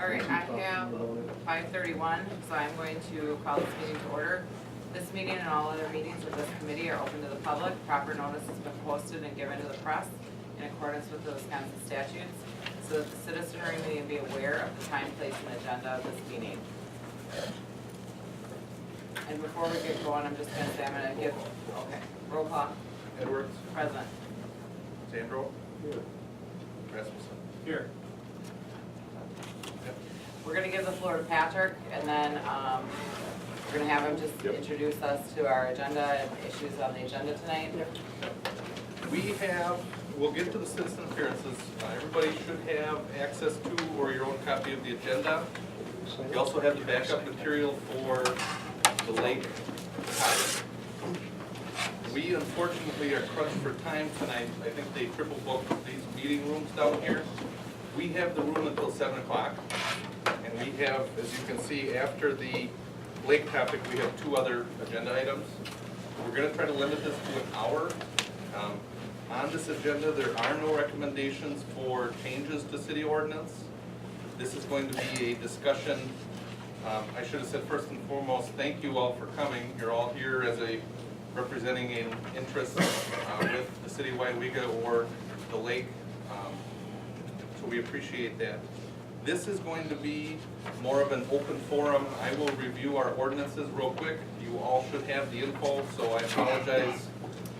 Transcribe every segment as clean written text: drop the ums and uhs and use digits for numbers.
All right, I have 5:31, so I'm going to call this meeting to order. This meeting and all other meetings of this committee are open to the public. Proper notice has been posted and given to the press in accordance with the Wisconsin statutes, so that the citizenry may be aware of the time, place, and agenda of this meeting. And before we get going, I'm just going to say I'm going to give, okay, roll call. Edwards. Present. Sandro. Here. Rasmussen. Here. We're going to give the floor to Patrick, and then we're going to have him just introduce us to our agenda and issues on the agenda tonight. We'll get to the citizen appearances. Everybody should have access to or your own copy of the agenda. You also have the backup material for the lake project. We unfortunately are crunched for time tonight. I think they triple booked these meeting rooms down here. We have the room until 7 o'clock. And we have, as you can see, after the lake topic, we have 2 other agenda items. We're going to try to limit this to an hour. On this agenda, there are no recommendations for changes to city ordinance. This is going to be a discussion. I should have said first and foremost, thank you all for coming. You're all here as representing an interest with the city of Weyauwega or the lake. So we appreciate that. This is going to be more of an open forum. I will review our ordinances real quick. You all should have the info, so I apologize.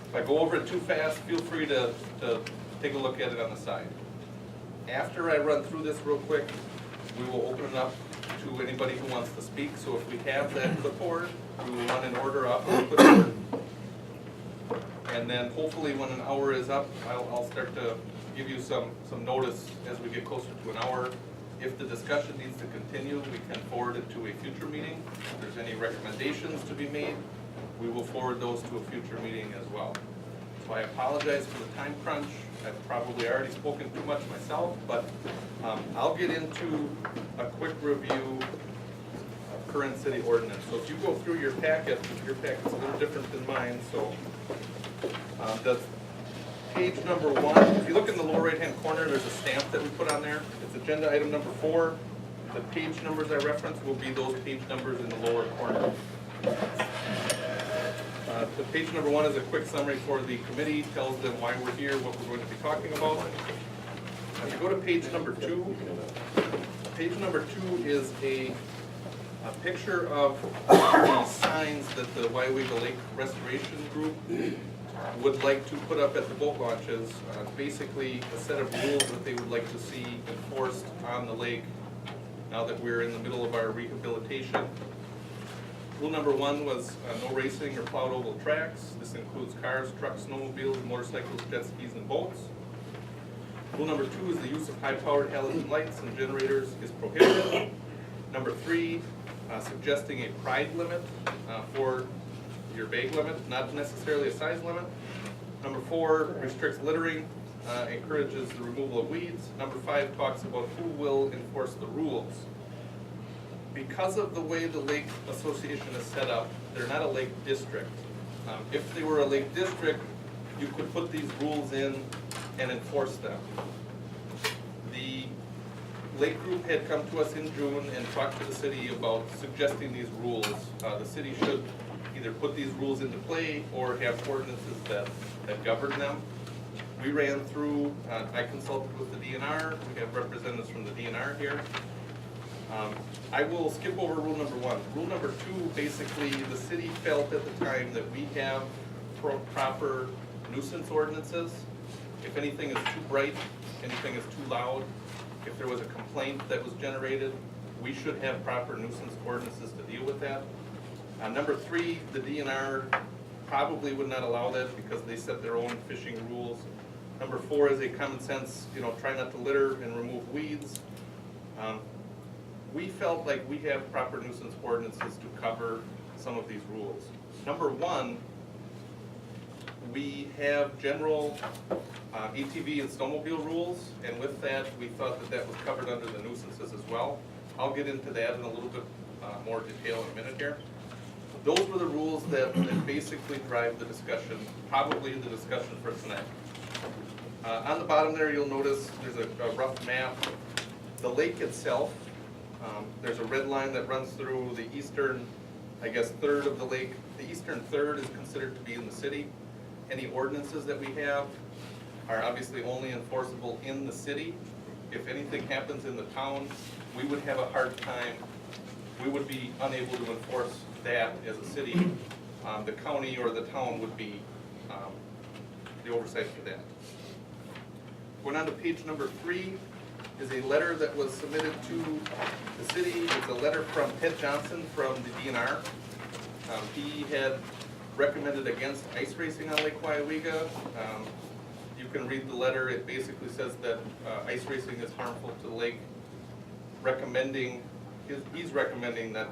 If I go over it too fast, feel free to take a look at it on the side. After I run through this real quick, we will open it up to anybody who wants to speak. So if we have that clipboard, we will run an order up on the clipboard. And then hopefully when an hour is up, I'll start to give you some notice as we get closer to an hour. If the discussion needs to continue, we can forward it to a future meeting. If there's any recommendations to be made, we will forward those to a future meeting as well. So I apologize for the time crunch. I've probably already spoken too much myself, but I'll get into a quick review of current city ordinance. So if you go through your packet's a little different than mine, so the page number 1, if you look in the lower right hand corner, there's a stamp that we put on there. It's agenda item number 4. The page numbers I referenced will be those page numbers in the lower corner. The page number 1 is a quick summary for the committee, tells them why we're here, what we're going to be talking about. If you go to page number 2, page number 2 is a picture of the signs that the Weyauwega Lake Restoration Group would like to put up at the boat launches. Basically a set of rules that they would like to see enforced on the lake now that we're in the middle of our rehabilitation. Rule number 1 was no racing or plowed oval tracks. This includes cars, trucks, snowmobiles, motorcycles, jet skis, and boats. Rule number 2 is the use of high-powered halogen lights and generators is prohibited. Number 3, suggesting a pride limit for your bag limit, not necessarily a size limit. Number 4 restricts littering, encourages the removal of weeds. Number 5 talks about who will enforce the rules. Because of the way the Lake Association is set up, they're not a lake district. If they were a lake district, you could put these rules in and enforce them. The lake group had come to us in June and talked to the city about suggesting these rules. The city should either put these rules into play or have ordinances that govern them. We ran through, I consulted with the DNR. We have representatives from the DNR here. I will skip over rule number 1. Rule number 2, basically, the city felt at the time that we have proper nuisance ordinances. If anything is too bright, anything is too loud, if there was a complaint that was generated, we should have proper nuisance ordinances to deal with that. Number 3, the DNR probably would not allow that because they set their own fishing rules. Number 4 is a common sense, try not to litter and remove weeds. We felt like we have proper nuisance ordinances to cover some of these rules. Number 1, we have general ATV and snowmobile rules, and with that, we thought that was covered under the nuisances as well. I'll get into that in a little bit more detail in a minute here. Those were the rules that basically drive the discussion, probably the discussion for tonight. On the bottom there, you'll notice there's a rough map. The lake itself There's a red line that runs through the eastern, I guess, third of the lake. The eastern third is considered to be in the city. Any ordinances that we have are obviously only enforceable in the city. If anything happens in the town, we would have a hard time, we would be unable to enforce that as a city. The county or the town would be the oversight for that. Going on to page number 3 is a letter that was submitted to the city. It's a letter from Ted Johnson from the DNR. He had recommended against ice racing on Lake Weyauwega. You can read the letter. It basically says that ice racing is harmful to the lake. He's recommending that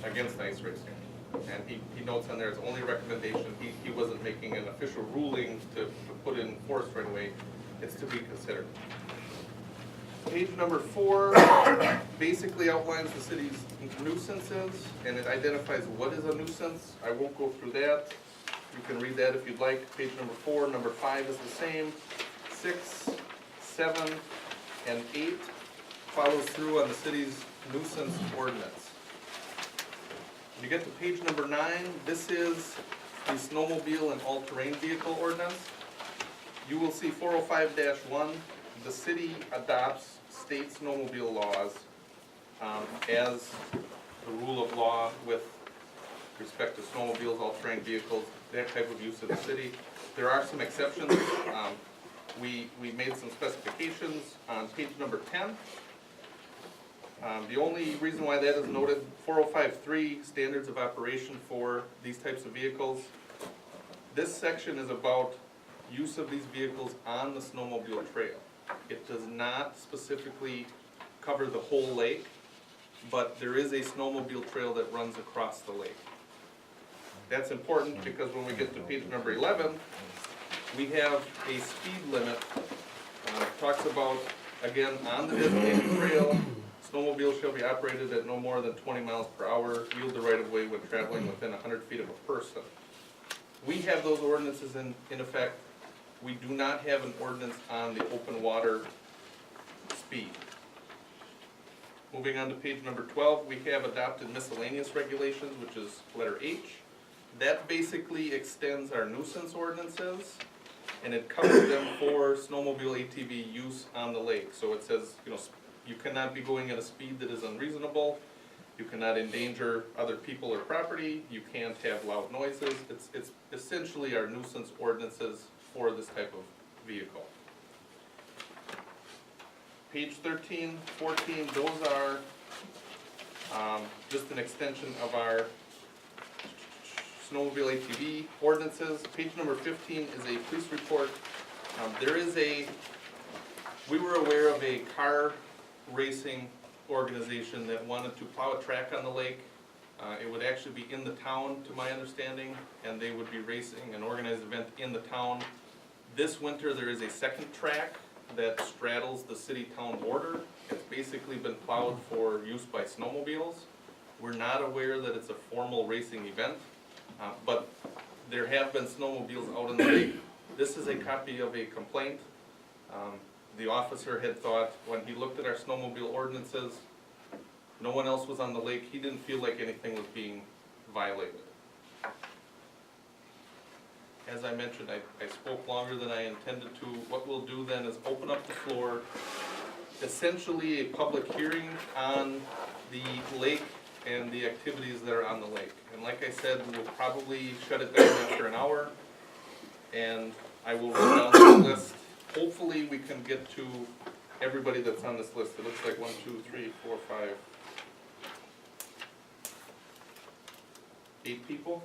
against ice racing. And he notes on there it's only a recommendation. He wasn't making an official ruling to put in force right away. It's to be considered. Page number 4 basically outlines the city's nuisances, and it identifies what is a nuisance. I won't go through that. You can read that if you'd like. Page number 4, number 5 is the same. 6, 7, and 8 follows through on the city's nuisance ordinance. When you get to page number 9, this is the snowmobile and all-terrain vehicle ordinance. You will see 405-1. The city adopts state snowmobile laws as the rule of law with respect to snowmobiles, all-terrain vehicles, that type of use in the city. There are some exceptions. We made some specifications on page number 10. The only reason why that is noted, 405.3, standards of operation for these types of vehicles. This section is about use of these vehicles on the snowmobile trail. It does not specifically cover the whole lake, but there is a snowmobile trail that runs across the lake. That's important because when we get to page number 11, we have a speed limit. It talks about, again, on the designated trail, snowmobiles shall be operated at no more than 20 miles per hour, yield the right of way when traveling within 100 feet of a person. We have those ordinances in effect. We do not have an ordinance on the open water speed. Moving on to page number 12, we have adopted miscellaneous regulations, which is letter H. That basically extends our nuisance ordinances, and it covers them for snowmobile ATV use on the lake. So it says, you cannot be going at a speed that is unreasonable. You cannot endanger other people or property. You can't have loud noises. It's essentially our nuisance ordinances for this type of vehicle. Page 13, 14, those are just an extension of our snowmobile ATV ordinances. Page number 15 is a police report. We were aware of a car racing organization that wanted to plow a track on the lake. It would actually be in the town, to my understanding, and they would be racing an organized event in the town. This winter, there is a second track that straddles the city-town border. It's basically been plowed for use by snowmobiles. We're not aware that it's a formal racing event, but there have been snowmobiles out in the lake. This is a copy of a complaint. The officer had thought, when he looked at our snowmobile ordinances, no one else was on the lake. He didn't feel like anything was being violated. As I mentioned, I spoke longer than I intended to. What we'll do then is open up the floor, essentially a public hearing on the lake and the activities that are on the lake. And like I said, we'll probably shut it down after an hour, and I will run down the list. Hopefully we can get to everybody that's on this list. It looks like 1, 2, 3, 4, 5, 8 people.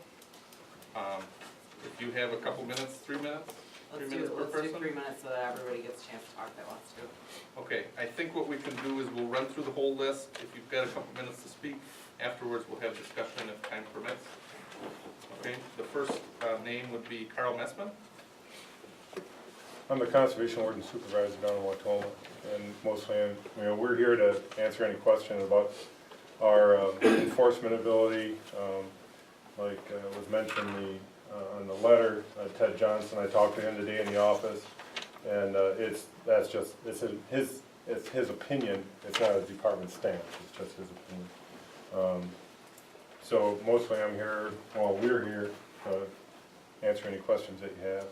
If you have a couple minutes, 3 minutes? Let's 3 minutes per do person? 3 minutes so that everybody gets a chance to talk that wants to. Okay, I think what we can do is we'll run through the whole list. If you've got a couple minutes to speak, afterwards we'll have discussion if time permits. Okay, the first name would be Carl Messman. I'm the Conservation Warden Supervisor down in Weyauwega, and mostly, we're here to answer any questions about our enforcement ability. Like was mentioned on the letter, Ted Johnson, I talked to him today in the office, and it's his it's his opinion, it's not a department stance, it's just his opinion. So mostly I'm here, well, we're here to answer any questions that you have.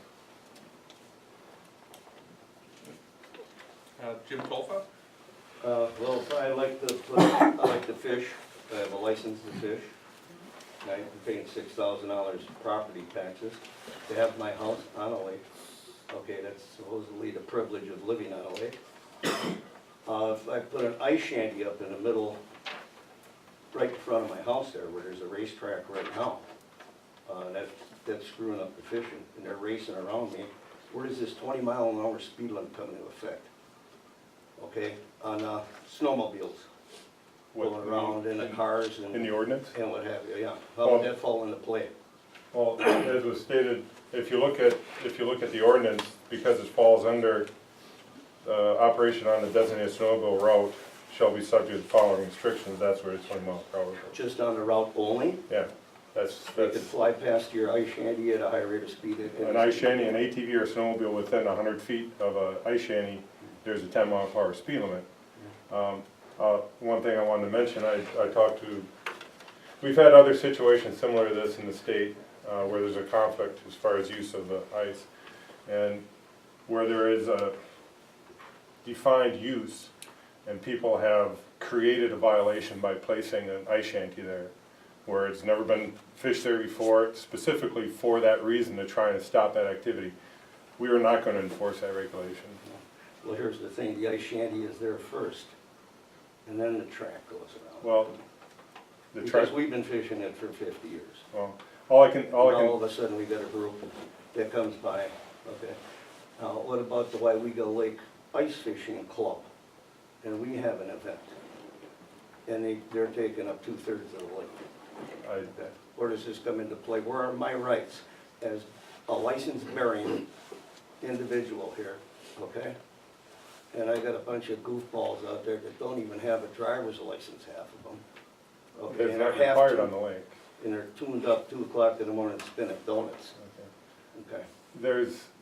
Jim Tolfa? Well, I like to fish, I have a license to fish. I'm paying $6,000 property taxes to have my house on a lake. Okay, that's supposedly the privilege of living on a lake. If I put an ice shanty up in the middle, right in front of my house there, where there's a racetrack right now, that's screwing up the fishing, and they're racing around me. Where does this 20-mile-an-hour speed limit come into effect? Okay, on snowmobiles, going around in the cars and In the ordinance? and what have you, yeah. How would that fall into play? Well, as was stated, if you look at the ordinance, because it falls under operation on the designated snowmobile route shall be subject to the following restrictions, that's where it's 20 miles per hour. Just on the route only? Yeah, that's, You could fly past your ice shanty at a high rate of speed? an ice shanty, an ATV or snowmobile within 100 feet of a ice shanty, there's a 10 mile per hour speed limit. One thing I wanted to mention, I talked to, we've had other situations similar to this in the state, where there's a conflict as far as use of the ice, and where there is a defined use, and people have created a violation by placing an ice shanty there, where it's never been fished there before, specifically for that reason, to try and stop that activity. We are not going to enforce that regulation. Well, here's the thing, the ice shanty is there first, and then the track goes around. Well, the Because track, we've been fishing it for 50 years. well, all I can, And all of a sudden, we got a group that comes by, okay. Now, what about the Weyauwega Lake Ice Fishing Club? And we have an event, and they're taking up 2/3 of the lake. Okay. Where does this come into play? Where are my rights as a license-bearing individual here, okay? And I got a bunch of goofballs out there that don't even have a driver's license, half of them. Okay, it's and not they're half required tuned- on the lake. and they're tuned up 2 o'clock in the morning spinning donuts, Okay. okay?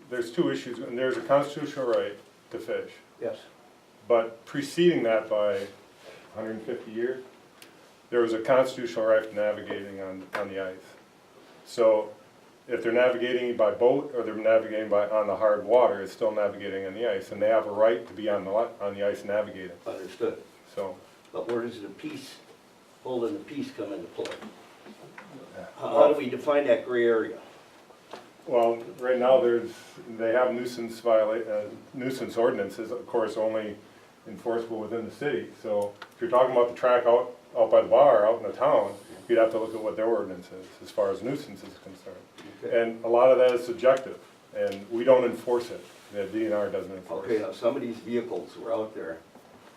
There's two issues, and there's a constitutional right to fish, Yes, but preceding that by 150 years, there was a constitutional right to navigating on the ice. So if they're navigating by boat or they're navigating on the hard water, it's still navigating on the ice, and they have a right to be on the ice navigating. understood. So, But where does the peace, holding the peace come into play? How do we define that gray area? well, right now they have nuisance ordinances, of course, only enforceable within the city. So if you're talking about the track out by the bar, out in the town, you'd have to look at what their ordinance is as far as nuisance is concerned. Okay. And a lot of that is subjective, and we don't enforce it. The DNR doesn't enforce Okay, it. now some of these vehicles were out there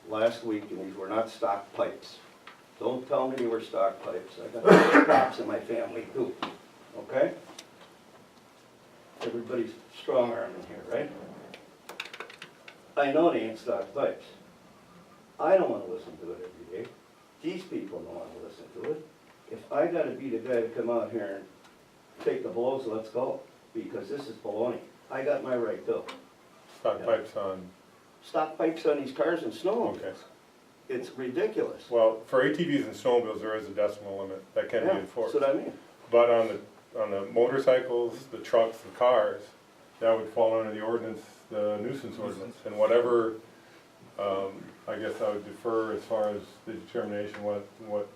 last week, and these were not stock pipes. Don't tell me they were stock pipes. I got cops in my family too, okay? Everybody's strong-arming here, right? I know they ain't stock pipes. I don't wanna listen to it every day. These people don't wanna listen to it. If I gotta be the guy to come out here and take the blows, let's go, because this is baloney. I got my right too. Stock pipes on, Stock pipes on these cars and okay. snowmobiles. It's ridiculous. Well, for ATVs and snowmobiles, there is a decimal limit that can be Yeah, enforced. that's what I mean. But on the motorcycles, the trucks, the cars, that would fall under the ordinance, the nuisance ordinance. And whatever, I guess I would defer as far as the determination what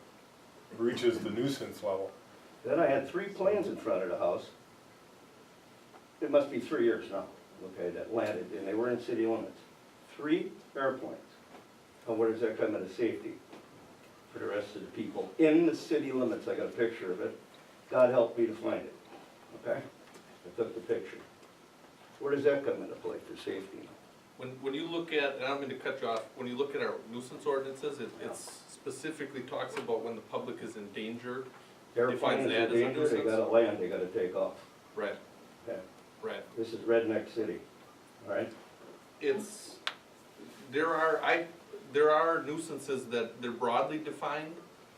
reaches the nuisance level. Then I had 3 planes in front of the house. It must be 3 years now, okay, that landed, and they were in city limits. 3 airplanes. And where does that come into safety for the rest of the people? In the city limits, I got a picture of it. God help me to find it, okay? I took the picture. Where does that come into play for safety? When you look at, and I don't mean to cut you off, when you look at our nuisance ordinances, it specifically talks about when the public is in danger. Airplanes that as a in danger, they nuisance? gotta land, they gotta take off. Right, Okay, right. this is redneck city, all right? There are nuisances that they're broadly defined,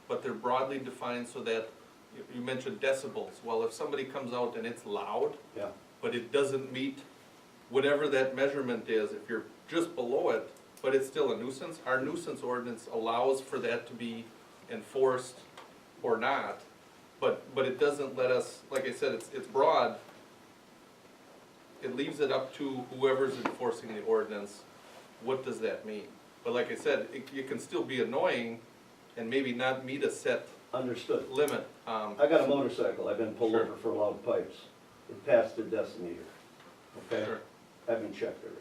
but they're broadly defined so that, you mentioned decibels. Well, if somebody comes out and it's loud, Yeah, but it doesn't meet whatever that measurement is, if you're just below it, but it's still a nuisance. Our nuisance ordinance allows for that to be enforced or not, but it doesn't let us, like I said, it's broad. It leaves it up to whoever's enforcing the ordinance, what does that mean? But like I said, it can still be annoying and maybe not meet a set Understood. limit. I got a motorcycle, I've been pulled Sure. over for loud pipes. It passed the decimeter, okay? Sure. I've been checked already.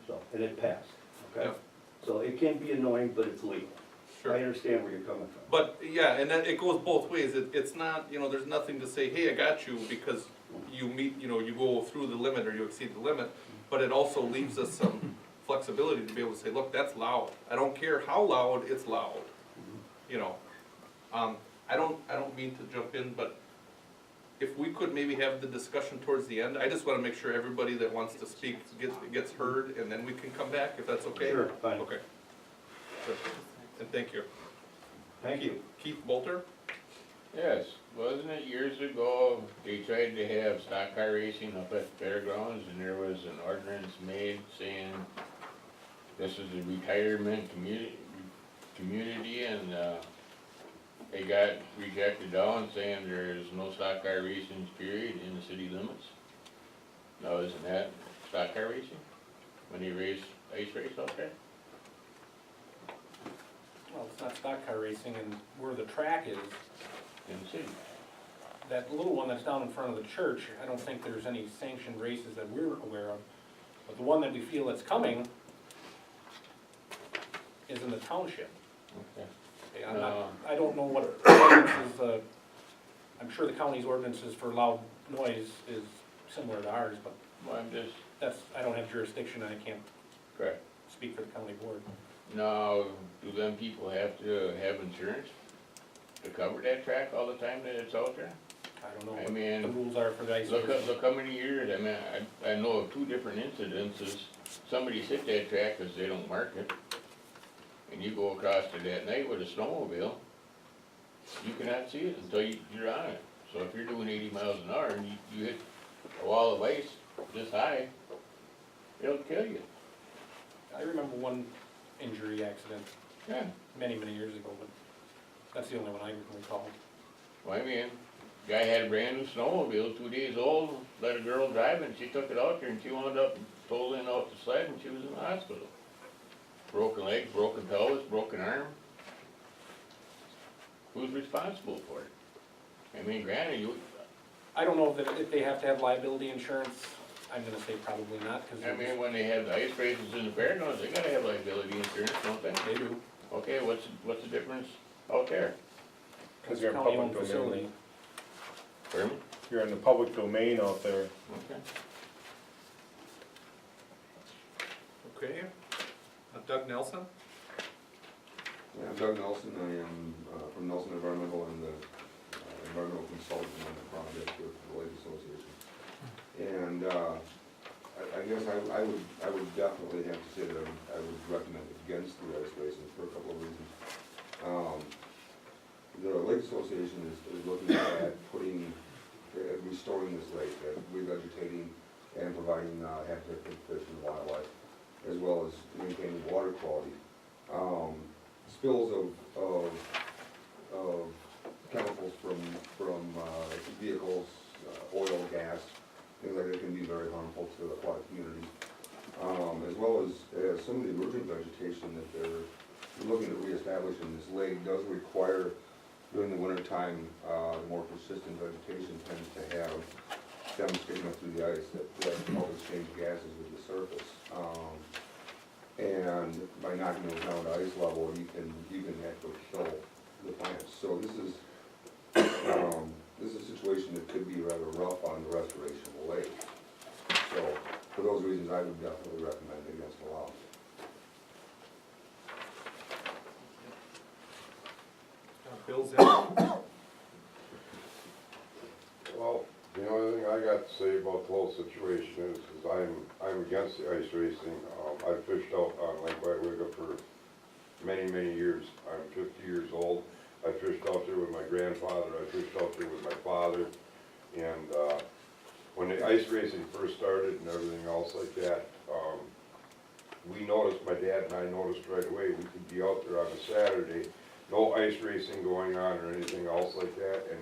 So, and it passed, okay? Yeah. So it can be annoying, but it's legal. I Sure. understand where you're coming from. But, yeah, and then it goes both ways. It's not, there's nothing to say, hey, I got you, because you meet, you go through the limit or you exceed the limit, but it also leaves us some flexibility to be able to say, look, that's loud. I don't care how loud, it's loud, I don't mean to jump in, but if we could maybe have the discussion towards the end, I just wanna make sure everybody that wants to speak gets heard, and then we can come back, if that's okay? Sure, fine. Okay. Good. And thank you. Thank you. Keith Bolter? Yes, wasn't it years ago, they tried to have stock car racing up at the fairgrounds, and there was an ordinance made saying this is a retirement community, and, they got rejected down saying there's no stock car racing period in the city limits. Now, isn't that stock car racing, when they race, ice race out there? Well, it's not stock car racing, and where the track is, In the city? that little one that's down in front of the church, I don't think there's any sanctioned races that we're aware of. But the one that we feel that's coming is in the township. Okay. Okay, No. I don't know what ordinances, I'm sure the county's ordinances for loud noise is similar to ours, but Well, I'm just, I don't have jurisdiction, and I can't correct. speak for the county board. Now, do them people have to have insurance to cover that track all the time that it's out there? I don't know I what mean, the rules are for the ice Look, racing. look how many years, I mean, I know of 2 different incidences, somebody's hit that track because they don't mark it, and you go across to that night with a snowmobile, you cannot see it until you're on it. So if you're doing 80 miles an hour and you hit a wall of ice this high, it'll kill you. I remember one injury accident Yeah, many, many years ago, but that's the only one I can recall. well, I mean, guy had a brand new snowmobile, 2 days old, let a girl drive it, and she took it out there and she wound up totaling out the sled and she was in the hospital. Broken leg, broken pelvis, broken arm. Who's responsible for it? I mean, granted, I don't know if they have to have liability insurance. I'm gonna say probably not, I mean, because when they have the ice races in the fairgrounds, they gotta have liability insurance, don't they? they do. Okay, what's the difference out there? Because It's you're a in county-owned public facility. domain. Pardon me? You're in the public domain out there. Okay. Okay. Doug Nelson? Yeah, I'm Doug Nelson. I am from Nelson Environmental and the environmental consultant on the project with the Lake Association. And I guess I would definitely have to say that I would recommend against the ice racing for a couple of reasons. The Lake Association is looking at restoring this lake, revegetating and providing habitat for fish and wildlife, as well as maintaining water quality. Spills of chemicals from vehicles, oil, gas, things like that can be very harmful to the aquatic community. As well as some of the emergent vegetation that they're looking at reestablishing this lake does require, during the wintertime, the more persistent vegetation tends to have them sticking up through the ice that help exchange gases with the surface. And by knocking those down to ice level, you can actually kill the plants. So this is a situation that could be rather rough on the restoration of the lake. So for those reasons, I would definitely recommend against allowing it. Bill Zinn? Well, the only thing I got to say about the whole situation is I'm against the ice racing. I fished out on Lake Weyauwega for many, many years. I'm 50 years old. I fished out there with my grandfather. I fished out there with my father. And when the ice racing first started and everything else like that, we noticed, my dad and I noticed right away, we could be out there on a Saturday, no ice racing going on or anything else like that, and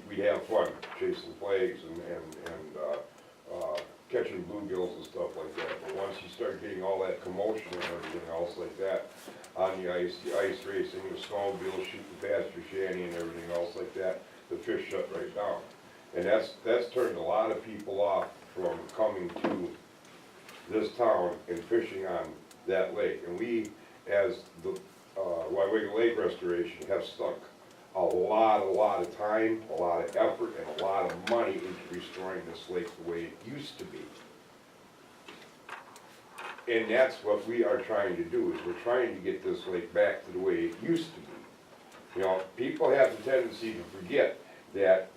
we'd have fun chasing flags and catching bluegills and stuff like that. But once you start getting all that commotion and everything else like that on the ice racing, the snowmobile shooting past your shanty and everything else like that, the fish shut right down. And that's turned a lot of people off from coming to this town and fishing on that lake. And we, as the Weyauwega Lake Restoration, have stuck a lot of time, a lot of effort, and a lot of money into restoring this lake the way it used to be. And that's what we are trying to do, is we're trying to get this lake back to the way it used to be. You know, people have the tendency to forget that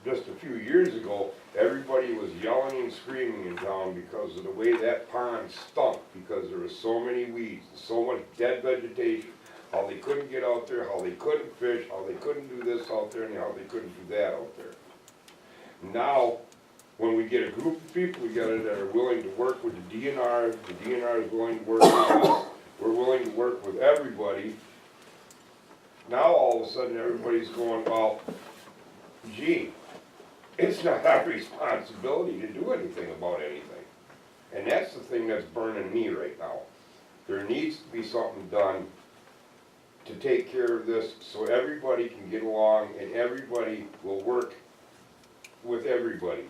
just a few years ago, everybody was yelling and screaming in town because of the way that pond stunk, because there were so many weeds, so much dead vegetation, how they couldn't get out there, how they couldn't fish, how they couldn't do this out there, and how they couldn't do that out there. Now, when we get a group of people together that are willing to work with the DNR is willing to work with us, we're willing to work with everybody, now all of a sudden everybody's going, well, gee, it's not our responsibility to do anything about anything. And that's the thing that's burning me right now. There needs to be something done to take care of this so everybody can get along and everybody will work with everybody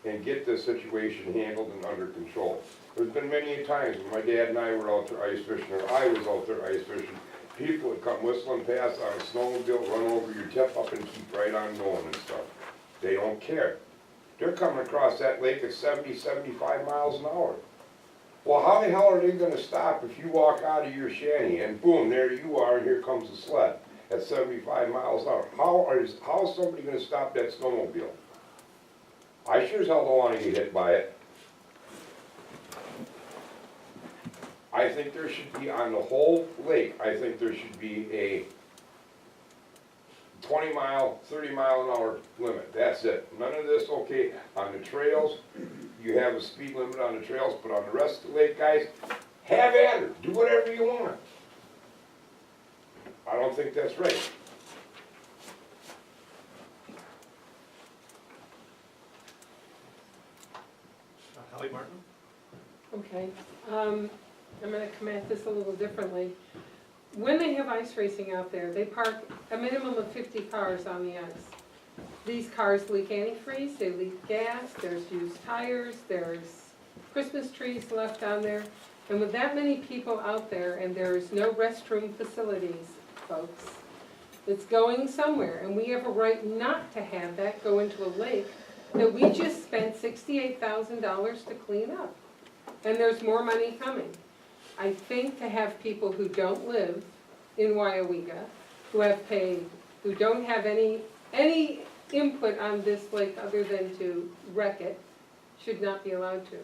and get this situation handled and under control. There's been many times when my dad and I were out there ice fishing, or I was out there ice fishing, people would come whistling past on a snowmobile, run over your tip up and keep right on going and stuff. They don't care. They're coming across that lake at 70, 75 miles an hour. Well, how the hell are they gonna stop if you walk out of your shanty and boom, there you are and here comes a sled at 75 miles an hour? How is somebody gonna stop that snowmobile? I sure as hell don't wanna get hit by it. I think there should be, on the whole lake, I think there should be a 20 mile, 30 mile an hour limit, that's it. None of this, okay, on the trails, you have a speed limit on the trails, but on the rest of the lake, guys, have at it, do whatever you want. I don't think that's right. Holly Martin? Okay, I'm gonna come at this a little differently. When they have ice racing out there, they park a minimum of 50 cars on the ice. These cars leak antifreeze, they leak gas, there's used tires, there's Christmas trees left on there. And with that many people out there and there's no restroom facilities, folks, it's going somewhere. And we have a right not to have that go into a lake that we just spent $68,000 to clean up. And there's more money coming. I think to have people who don't live in Weyauwega, who have paid, who don't have any input on this lake other than to wreck it, should not be allowed to.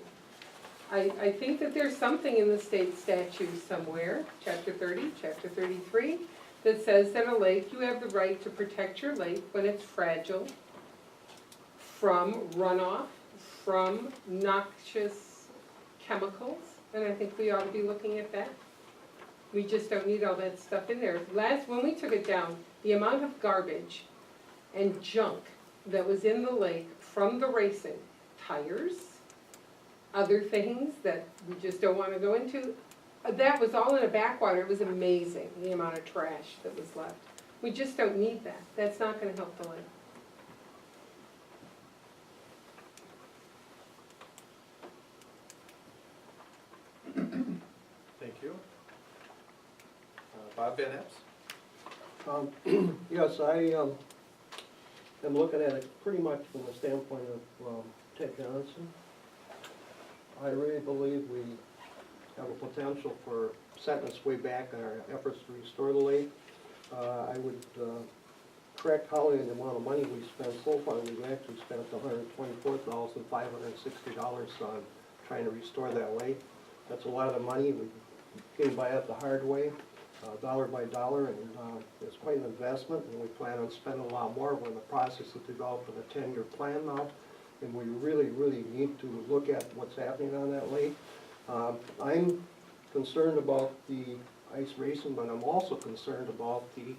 I think that there's something in the state statute somewhere, chapter 30, chapter 33, that says that a lake, you have the right to protect your lake when it's fragile from runoff, from noxious chemicals. And I think we ought to be looking at that. We just don't need all that stuff in there. When we took it down, the amount of garbage and junk that was in the lake from the racing, tires, other things that we just don't want to go into, that was all in a backwater. It was amazing, the amount of trash that was left. We just don't need that. That's not going to help the lake. Thank you. Bob Van Epps? Yes, I am looking at it pretty much from the standpoint of Ted Johnson. I really believe we have a potential for setting us way back in our efforts to restore the lake. I would correct Holly in the amount of money we spent so far. We've actually spent $124,560 on trying to restore that lake. That's a lot of money. We came by it the hard way, dollar by dollar, and it's quite an investment, and we plan on spending a lot more. We're in the process of developing a 10-year plan now, and we really, really need to look at what's happening on that lake. I'm concerned about the ice racing, but I'm also concerned about the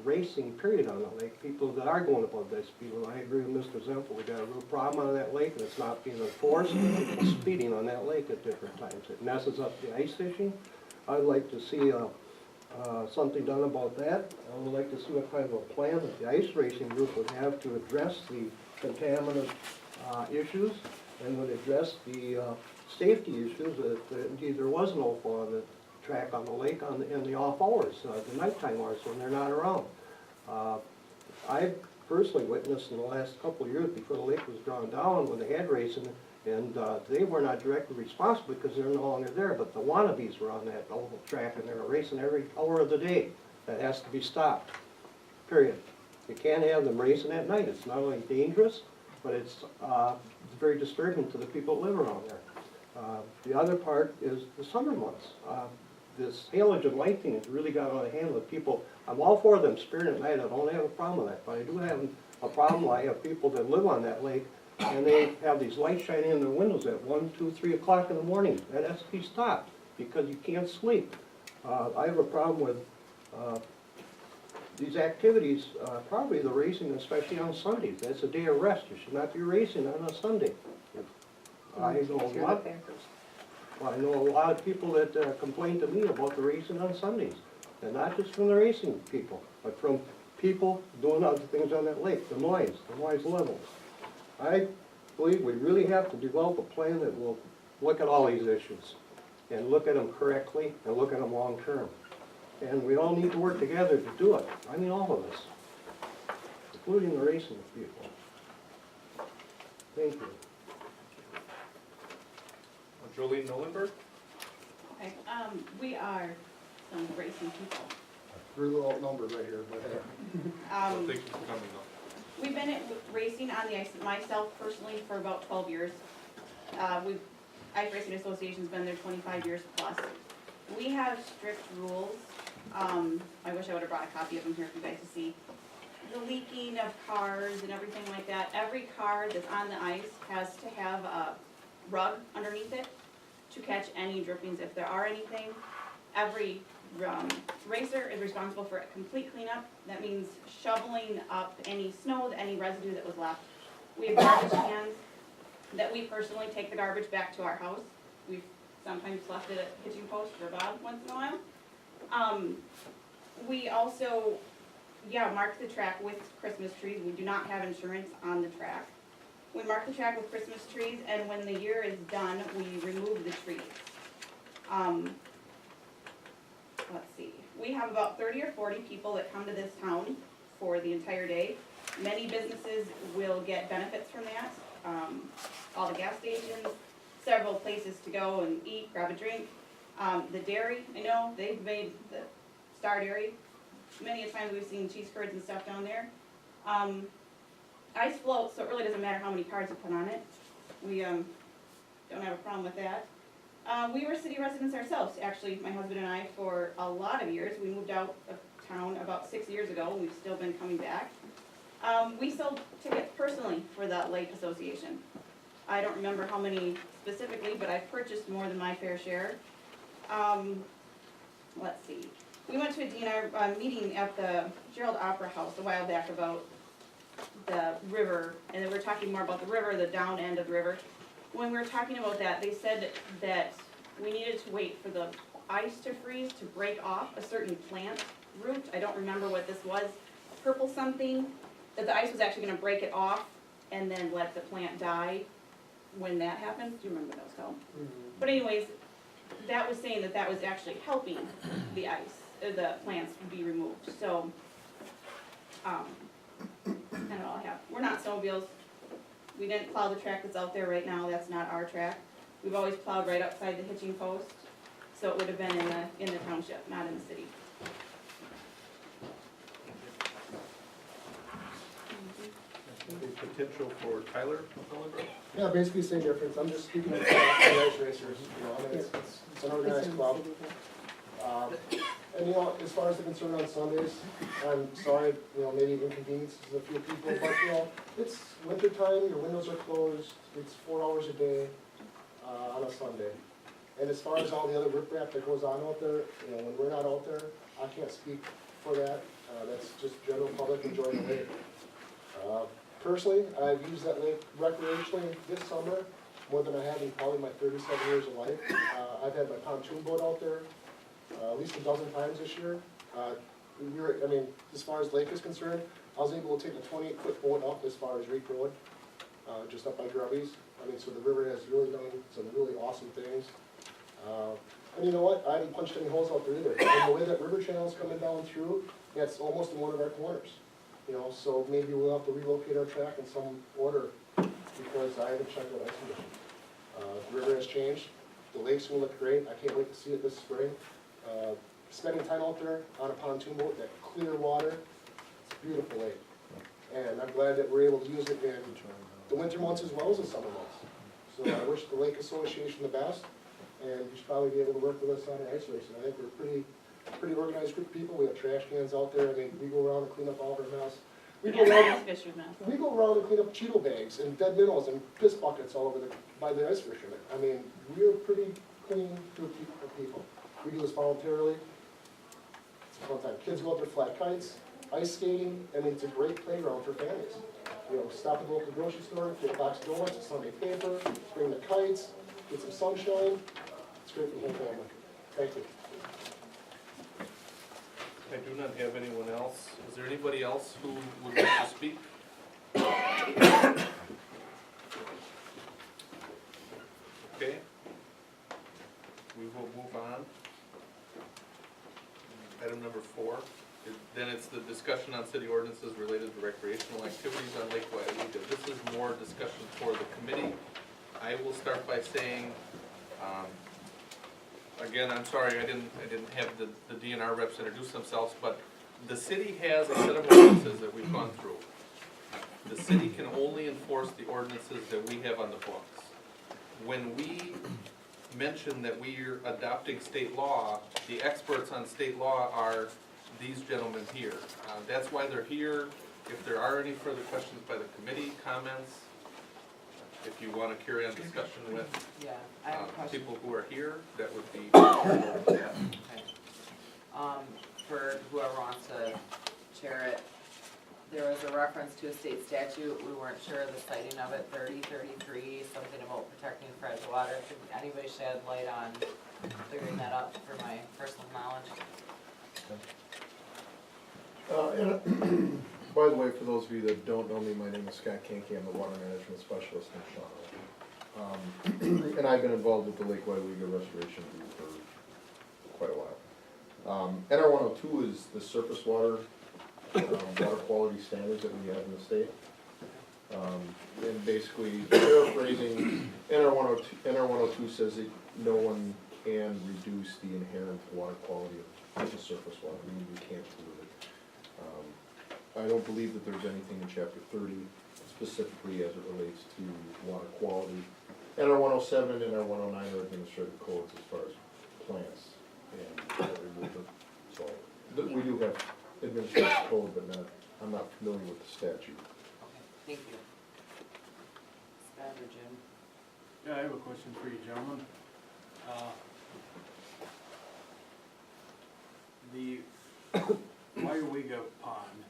racing period on the lake, people that are going above that speed limit. I agree with Mr. Zempel, we got a real problem on that lake, and it's not being enforced, and people speeding on that lake at different times. It messes up the ice fishing. I'd like to see something done about that. I would like to see what kind of a plan that the ice racing group would have to address the contaminant issues, and would address the safety issues that indeed there was no fall on the track on the lake in the off hours, the nighttime hours when they're not around. I've personally witnessed in the last couple of years before the lake was drawn down when they had racing, and they were not directly responsible because they're no longer there, but the wannabes were on that oval track and they were racing every hour of the day. That has to be stopped, period. You can't have them racing at night. It's not only dangerous, but it's very disturbing to the people that live around there. The other part is the summer months. This halogen light thing has really got out of hand with people. I'm all for them spirit at night, I don't have a problem with that, but I do have a problem. I have people that live on that lake and they have these lights shining in their windows at 1, 2, 3 o'clock in the morning. That has to be stopped because you can't sleep. I have a problem with these activities, probably the racing, especially on Sundays. That's a day of rest. You should not be racing on a Sunday. I know a lot of people that complain to me about the racing on Sundays. And not just from the racing people, but from people doing other things on that lake, the noise levels. I believe we really have to develop a plan that will look at all these issues and look at them correctly and look at them long term. And we all need to work together to do it. I mean, all of us, including the racing people. Thank you. Jolene Nolenberg? Okay, we are some racing people. We're a little outnumbered right here, but. Thank you for coming though. We've been racing on the ice, myself personally, for about 12 years. Ice Racing Association's been there 25 years plus. We have strict rules. I wish I would have brought a copy of them here for you guys to see. The leaking of cars and everything like that. Every car that's on the ice has to have a rug underneath it to catch any drippings if there are anything. Every racer is responsible for a complete cleanup. That means shoveling up any snow, any residue that was left. We have garbage cans that we personally take the garbage back to our house. We've sometimes left it at hitching posts for Bob once in a while. We also, mark the track with Christmas trees. We do not have insurance on the track. We mark the track with Christmas trees, and when the year is done, we remove the trees. Let's see, we have about 30 or 40 people that come to this town for the entire day. Many businesses will get benefits from that. All the gas stations, several places to go and eat, grab a drink. The dairy, I know, they've made the Star Dairy. Many a times we've seen cheese curds and stuff down there. Ice floats, so it really doesn't matter how many cars you put on it. We don't have a problem with that. We were city residents ourselves, actually, my husband and I, for a lot of years. We moved out of town about 6 years ago, and we've still been coming back. We sold tickets personally for the Lake Association. I don't remember how many specifically, but I've purchased more than my fair share. Let's see. We went to a DNR meeting at the Gerald Opera House a while back about the river, and they were talking more about the river, the down end of the river. When we were talking about that, they said that we needed to wait for the ice to freeze to break off a certain plant root. I don't remember what this was, purple something, that the ice was actually gonna break it off and then let the plant die when that happens. Do you remember what that was called? But anyways, that was saying that that was actually helping the ice, the plants be removed. So, that's all I have. We're not snowmobiles. We didn't plow the track that's out there right now. That's not our track. We've always plowed right outside the hitching post, so it would have been in the township, not in the city. Any potential for Tyler Nolenberg? Yeah, basically same difference. I'm just speaking of the ice racers, you know, I mean, it's an organized club. And you know, as far as the concern on Sundays, I'm sorry, you know, maybe inconveniences a few people, but you know, it's winter time, your windows are closed, it's 4 hours a day, on a Sunday. And as far as all the other riprap that goes on out there, you know, when we're not out there, I can't speak for that. That's just general public enjoying the lake. Personally, I've used that lake recreationally this summer more than I have in probably my 37 years of life. I've had my pontoon boat out there at least a dozen times this year. I mean, as far as lake is concerned, I was able to take a 28-foot boat up as far as Reap Road, just up by Grubby's. I mean, so the river has really done some really awesome things. And you know what? I haven't punched any holes out there either. And the way that river channel's coming down through, that's almost in one of our corners. You know, so maybe we'll have to relocate our track in some order because I haven't checked out ice condition. The river has changed. The lake's gonna look great. I can't wait to see it this spring. Spending time out there on a pontoon boat, that clear water, it's a beautiful lake. And I'm glad that we're able to use it in the winter months as well as the summer months. So I wish the Lake Association the best, and you should probably be able to work with us on our ice racing. I think we're a pretty organized group of people. We have trash cans out there. I mean, we go around and clean up all of our mess. We go around and clean up Cheeto bags and dead minnows and piss buckets all over by the ice fishermen. I mean, we're a pretty clean group of people. We do this voluntarily. It's a fun time. Kids go out there, flat kites, ice skating. I mean, it's a great playground for families. You know, stop at the local grocery store, get a box of donuts, a Sunday paper, bring the kites, get some sunshine. It's great for the whole family. Thank you. I do not have anyone else. Is there anybody else who would like to speak? Okay. We will move on. Item number 4. Then it's the discussion on city ordinances related to recreational activities on Lake Weyauwega. This is more discussion for the committee. I will start by saying, again, I'm sorry I didn't have the DNR reps introduce themselves, but the city has a set of ordinances that we've gone through. The city can only enforce the ordinances that we have on the books. When we mention that we're adopting state law, the experts on state law are these gentlemen here. That's why they're here. If there are any further questions by the committee, comments, if you want to carry on discussion with Yeah, I have a question. people who are here, that would be. Okay. For whoever wants to chair it, there was a reference to a state statute, we weren't sure of the citing of it, 3033, something about protecting freshwater water. Could anybody shed light on clearing that up for my personal knowledge? By the way, for those of you that don't know me, my name is Scott Kinky. I'm the water management specialist in Toronto. And I've been involved with the Lake Weyauwega Restoration Group for quite a while. NR 102 is the surface water water quality standards that we have in the state. And basically, paraphrasing, NR 102 says that no one can reduce the inherent water quality of the surface water. I mean, you can't pollute it. I don't believe that there's anything in chapter 30 specifically as it relates to water quality. NR 107 and NR 109 are administrative codes as far as plants and removal. So we do have administrative code, but I'm not familiar with the statute. Okay, thank you. Scott or Jim? Yeah, I have a question for you, gentlemen. The Weyauwega Pond,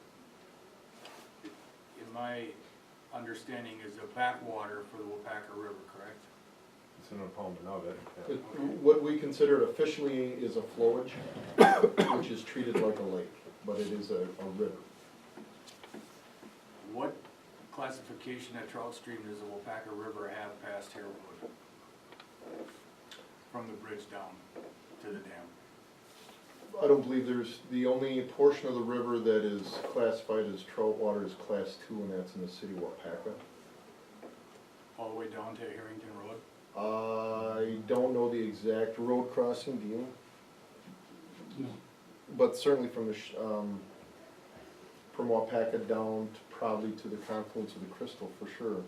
in my understanding, is a backwater for the Weyauwega River, correct? It's an impoundment of it. It- What we consider officially is a flowage, which is treated like a lake, but it is a river. What classification at Trout Stream does the Weyauwega River have past Harewood? From the bridge down to the dam? I don't believe the only portion of the river that is classified as trout water is class 2, and that's in the city of Weyauwega. All the way down to Harrington Road? I don't know the exact road crossing, do you? No. But certainly from the, from Weyauwega down to probably to the confluence of the Crystal, for sure.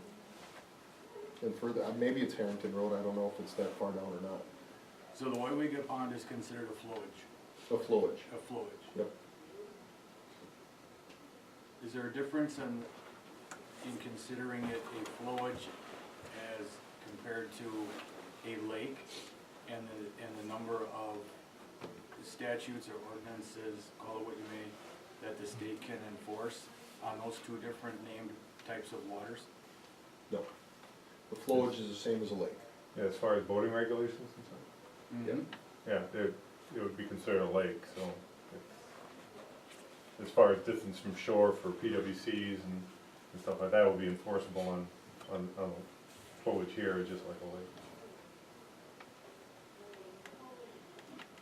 And further, maybe it's Harrington Road, I don't know if it's that far down or not. So the Weyauwega Pond is considered a flowage? A flowage. A flowage. Yep. Is there a difference in considering it a flowage as compared to a lake? and the number of statutes or ordinances, call it what you may, that the state can enforce on those two different named types of waters? No. The flowage is the same as a lake. Yeah, as far as boating regulations and stuff, yeah, it would be considered a lake, so. As far as distance from shore for PWCs and stuff like that will be enforceable on flowage here, just like a lake.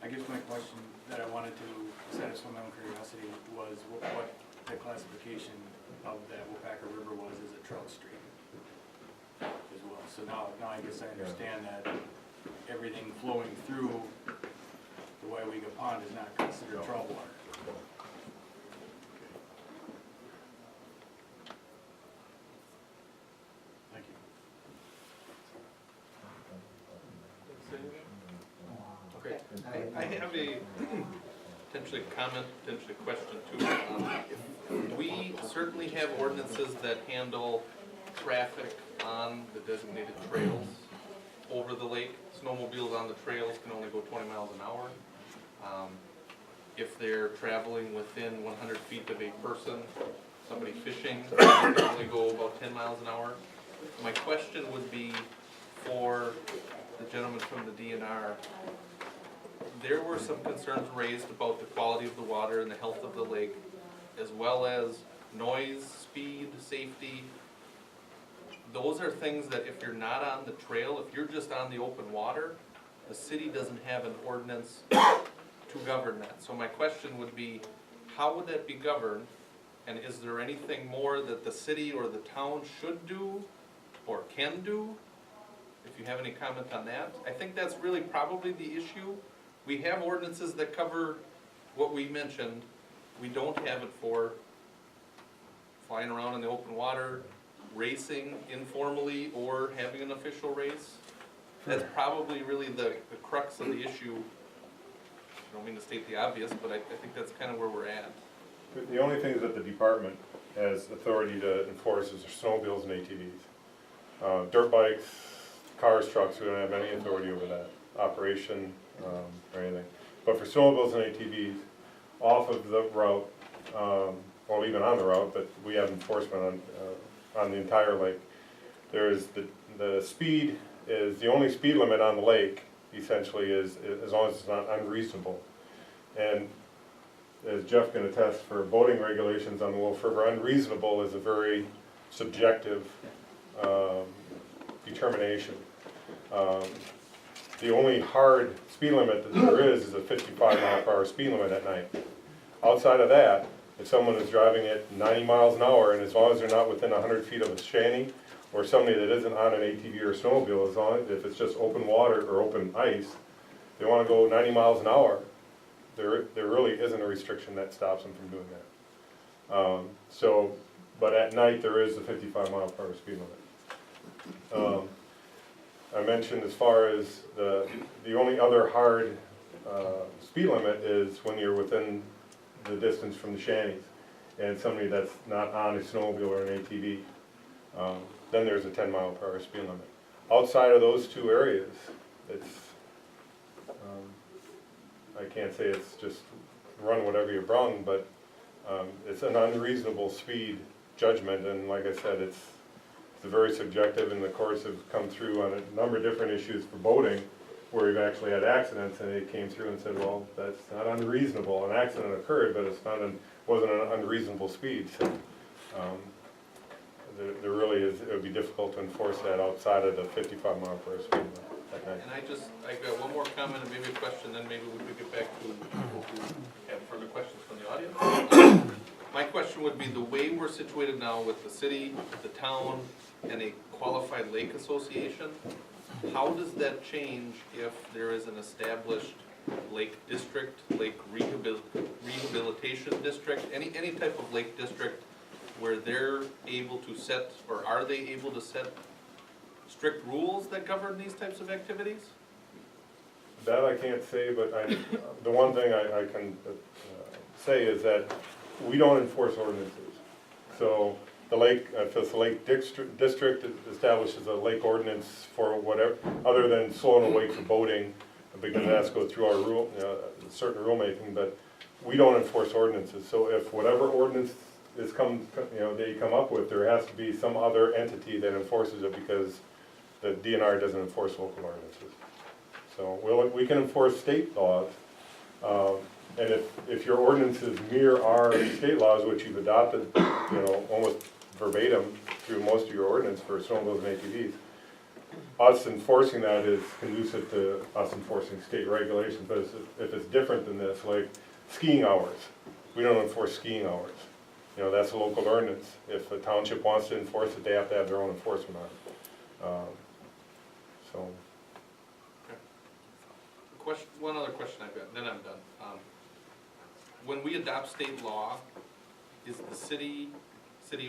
I guess my question that I wanted to satisfy my own curiosity was what the classification of that Weyauwega River was as a trout stream as well. So now I guess I understand that everything flowing through the Weyauwega Pond is not considered trout water. Thank you. Okay, I have a potentially comment, potentially question too. We certainly have ordinances that handle traffic on the designated trails over the lake. Snowmobiles on the trails can only go 20 miles an hour. If they're traveling within 100 feet of a person, somebody fishing, they can only go about 10 miles an hour. My question would be for the gentleman from the DNR. There were some concerns raised about the quality of the water and the health of the lake, as well as noise, speed, safety. Those are things that if you're not on the trail, if you're just on the open water, the city doesn't have an ordinance to govern that. So my question would be, how would that be governed? And is there anything more that the city or the town should do or can do? If you have any comment on that. I think that's really probably the issue. We have ordinances that cover what we mentioned. We don't have it for flying around in the open water, racing informally, or having an official race. That's probably really the crux of the issue. I don't mean to state the obvious, but I think that's kind of where we're at. The only things that the department has authority to enforce is snowmobiles and ATVs. Dirt bikes, cars, trucks, we don't have any authority over that operation or anything. But for snowmobiles and ATVs, off of the route, or even on the route, but we have enforcement on the entire lake. There's the speed is, the only speed limit on the lake essentially is as long as it's not unreasonable. And as Jeff can attest, for boating regulations on the Wolf River, unreasonable is a very subjective determination. The only hard speed limit that there is a 55-mile-per-hour speed limit at night. Outside of that, if someone is driving at 90 miles an hour, and as long as they're not within 100 feet of a shanty, or somebody that isn't on an ATV or snowmobile, as long as if it's just open water or open ice, they want to go 90 miles an hour, there really isn't a restriction that stops them from doing that. But at night there is a 55-mile-per-hour speed limit. I mentioned as far as the only other hard speed limit is when you're within the distance from the shanties, and somebody that's not on a snowmobile or an ATV. Then there's a 10-mile-per-hour speed limit. Outside of those two areas, it's, I can't say it's just run whatever you're brung, but it's an unreasonable speed judgment, and like I said, it's very subjective, and the courts have come through on a number of different issues for boating, where we've actually had accidents, and they came through and said, well, that's not unreasonable. An accident occurred, but it's not wasn't an unreasonable speed. So, there really is, it would be difficult to enforce that outside of the 55-mile-per-hour speed limit at night. And I got one more comment and maybe a question, then maybe we could get back to people who have further questions from the audience. My question would be, the way we're situated now with the city, the town, and a qualified lake association, how does that change if there is an established lake district, lake rehabilitation district, any type of lake district where they're able to set, or are they able to set strict rules that govern these types of activities? That I can't say, but the one thing I can say is that we don't enforce ordinances. So the lake, if it's a lake district, it establishes a lake ordinance for whatever, other than slowing away for boating because it has to go through our rule, certain rulemaking, but we don't enforce ordinances. So if whatever ordinance is that you come up with, there has to be some other entity that enforces it, because the DNR doesn't enforce local ordinances. So we can enforce state laws, and if your ordinances mirror our state laws, which you've adopted, almost verbatim through most of your ordinance for snowmobiles and ATVs, us enforcing that is conducive to us enforcing state regulations. But if it's different than this, like skiing hours, we don't enforce skiing hours. That's a local ordinance. If a township wants to enforce it, they have to have their own enforcement on it. So. One other question I've got, then I'm done. When we adopt state law, is the city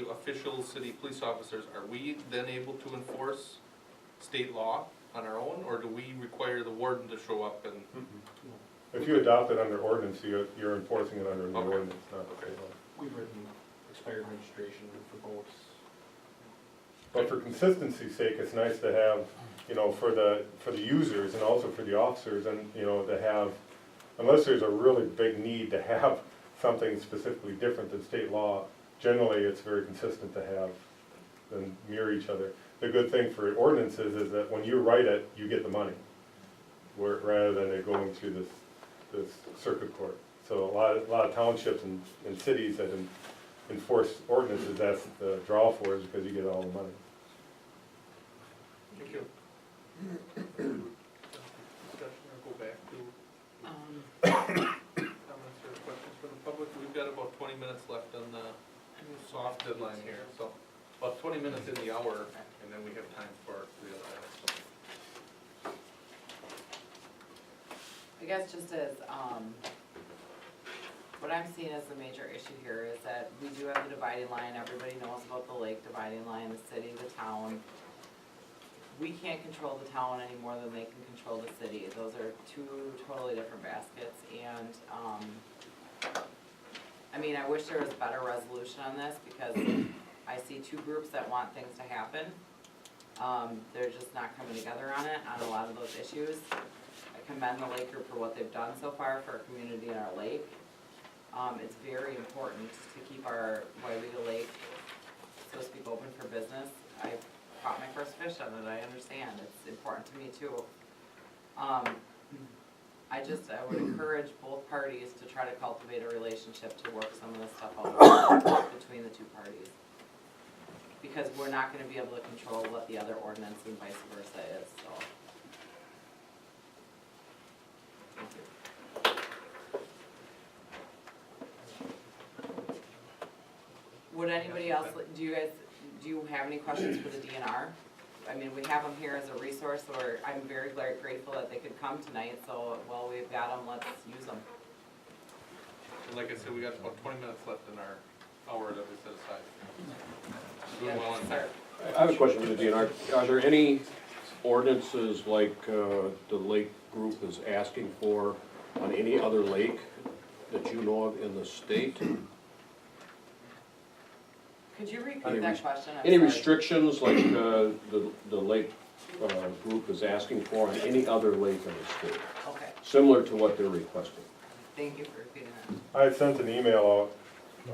officials, city police officers, are we then able to enforce state law on our own, or do we require the warden to show up and? If you adopt it under ordinance, you're enforcing it under the Okay. ordinance, not Okay. state law. We've written expired registration for boats. But for consistency's sake, it's nice to have, for the users and also for the officers, and, to have, unless there's a really big need to have something specifically different than state law, generally it's very consistent to have them mirror each other. The good thing for ordinances is that when you write it, you get the money, rather than it going through this circuit court. So a lot of townships and cities that enforce ordinances, that's the draw for it, because you get all the money. Thank you. Discussion or go back to comments or questions from the public? We've got about 20 minutes left on the soft deadline here, so about 20 minutes in the hour, and then we have time for the other items. I guess just as, what I'm seeing as the major issue here is that we do have the dividing line. Everybody knows about the lake dividing line, the city, the town. We can't control the town any more than they can control the city. Those are two totally different baskets, and, I wish there was a better resolution on this, because I see two groups that want things to happen. They're just not coming together on it, on a lot of those issues. I commend the lake group for what they've done so far for our community and our lake. It's very important to keep our Weyauwega Lake, so to speak, open for business. I caught my first fish on it, I understand, it's important to me too. I would encourage both parties to try to cultivate a relationship to work some of this stuff out between the two parties. Because we're not gonna be able to control what the other ordinance and vice versa is, so. Thank you. Would anybody else, do you have any questions for the DNR? We have them here as a resource, or I'm very grateful that they could come tonight, so while we've got them, let's use them. And like I said, we got about 20 minutes left in our hour that we set aside. Doing well on that. I have a question for the DNR. Are there any ordinances like the lake group is asking for on any other lake that you know of in the state? Could you repeat that question? I'm Any sorry. restrictions like the lake group is asking for on any other lake in the state? Okay, Similar to what they're requesting? thank you for repeating that. I had sent an email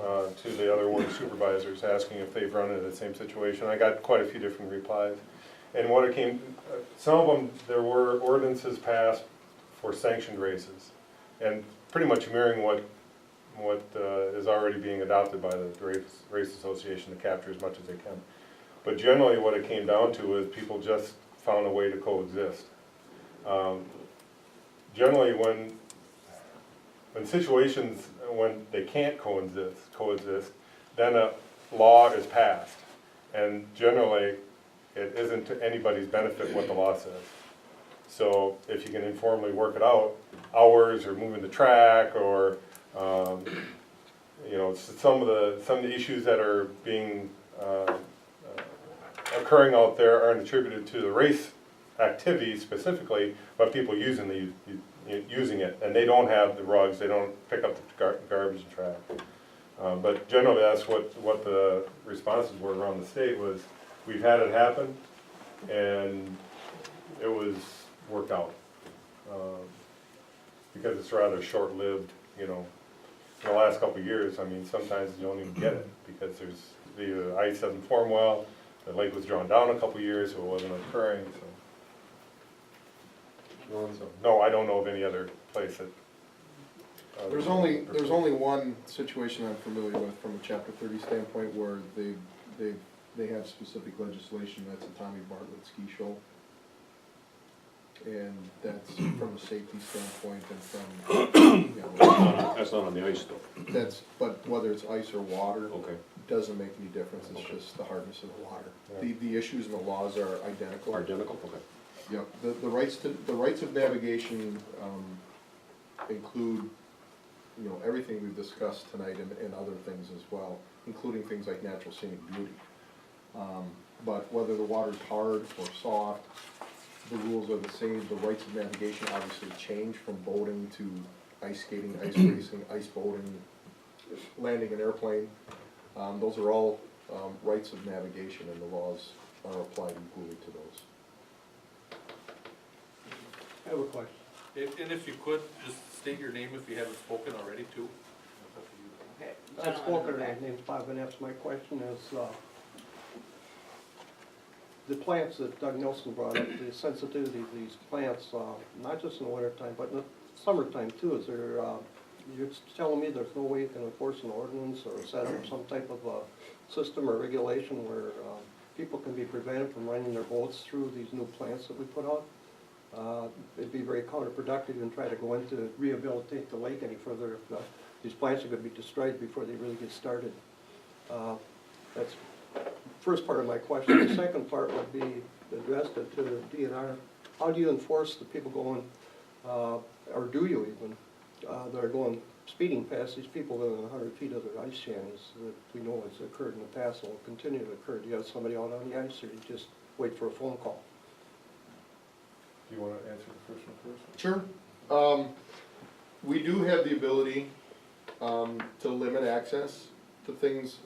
out to the other ward supervisors asking if they've run into the same situation. I got quite a few different replies. And what it came, some of them, there were ordinances passed for sanctioned races. And pretty much mirroring what is already being adopted by the race association to capture as much as they can. But generally what it came down to is people just found a way to coexist. Generally when situations, when they can't coexist, then a law is passed. And generally it isn't to anybody's benefit what the law says. So if you can informally work it out, hours or moving the track or some of the issues that are being occurring out there aren't attributed to the race activity specifically, but people using it, and they don't have the rugs, they don't pick up the garbage and trash. But generally, that's what the responses were around the state was. We've had it happen, and it was worked out. because it's rather short-lived, you know. In the last couple of years, I mean, sometimes you don't even get it, because the ice doesn't form well, the lake was drawn down a couple of years, so it wasn't occurring, so. No, I don't know of any other place that. There's only one situation I'm familiar with from a chapter 30 standpoint where they have specific legislation, that's the Tommy Bartlett Ski Show. And that's from a safety standpoint and from, you know. That's not on the ice though. But whether it's ice or water. Okay. Doesn't make any difference, it's just the hardness of the water. The issues and the laws are identical. Identical, okay. Yep, the rights of navigation, include, you know, everything we've discussed tonight and other things as well, including things like natural scenic beauty. But whether the water's hard or soft, the rules are the same. The rights of navigation obviously change from boating to ice skating, ice racing, ice boating, landing an airplane. Those are all rights of navigation, and the laws are applied equally to those. I have a question. And if you could, just state your name if you haven't spoken already too. Okay. I've gentleman in spoken, the my back. name's Bob Vaness. My question is, the plants that Doug Nelson brought up, the sensitivity of these plants, not just in the wintertime, but in the summertime too, is there, you're telling me there's no way you can enforce an ordinance or set up some type of a system or regulation where people can be prevented from running their boats through these new plants that we put out? It'd be very counterproductive and try to go into rehabilitate the lake any further if these plants are going to be destroyed before they really get started. That's the first part of my question. The second part would be addressed to the DNR. How do you enforce the people going, or do you even, that are going speeding past these people within 100 feet of their ice channels that we know has occurred in the past and will continue to occur? Do you have somebody out on the ice, or do you just wait for a phone call? Do you want to answer the first one first? Sure. We do have the ability to limit access to things,